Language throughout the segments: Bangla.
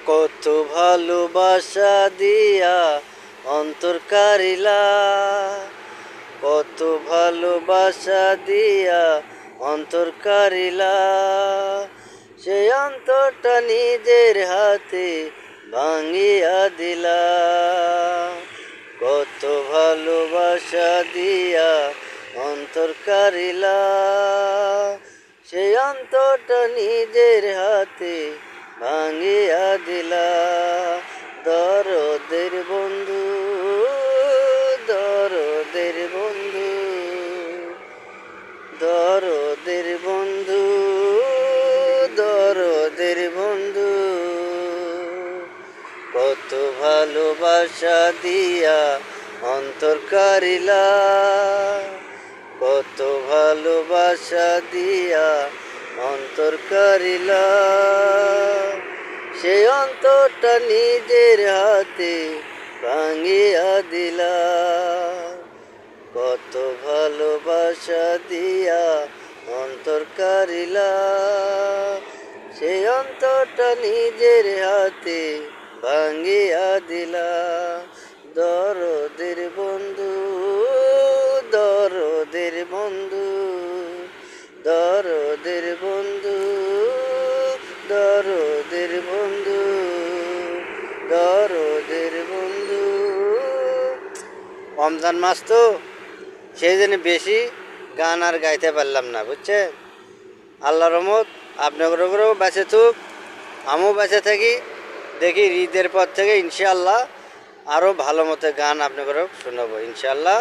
কত ভালোবাসা দিয়া অন্তর কারিলা, কত ভালোবাসা দিয়া অন্তর কারিলা, সেই অন্তরটা নিজের হাতে ভাঙিয়া দিলা। কত ভালোবাসা দিয়া অন্তর কারিলা, সেই অন্তরটা নিজের হাতে ভাঙিয়া দিলা। দরদের বন্ধু, দরদের বন্ধু, দরদের বন্ধু, দরদের বন্ধু, কত ভালোবাসা দিয়া অন্তর কারিলা, কত ভালোবাসা দিয়া অন্তর কারিলা, সেই অন্তরটা নিজের হাতে ভাঙিয়া দিলা। কত ভালোবাসা দিয়া অন্তর কারিলা, সেই অন্তরটা নিজের হাতে ভাঙিয়া দিলা। দরদের বন্ধু, দরদের বন্ধু, দরদের বন্ধু, দরদের বন্ধু, দরদের বন্ধু। রমজান মাস তো সেই জন্য বেশি গান আর গাইতে পারলাম না, বুঝছেন। আল্লাহ রহমত আপনাদেরও বেঁচে থাক, আমিও বেঁচে থাকি। দেখি ঈদের পর থেকে ইনশাআল্লাহ আরও ভালো মতো গান আপনাদেরও শোনাবো ইনশাআল্লাহ।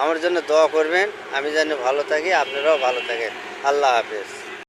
আমার জন্য দোয়া করবেন, আমি যেন ভালো থাকি, আপনারাও ভালো থাকেন। আল্লাহ হাফেজ।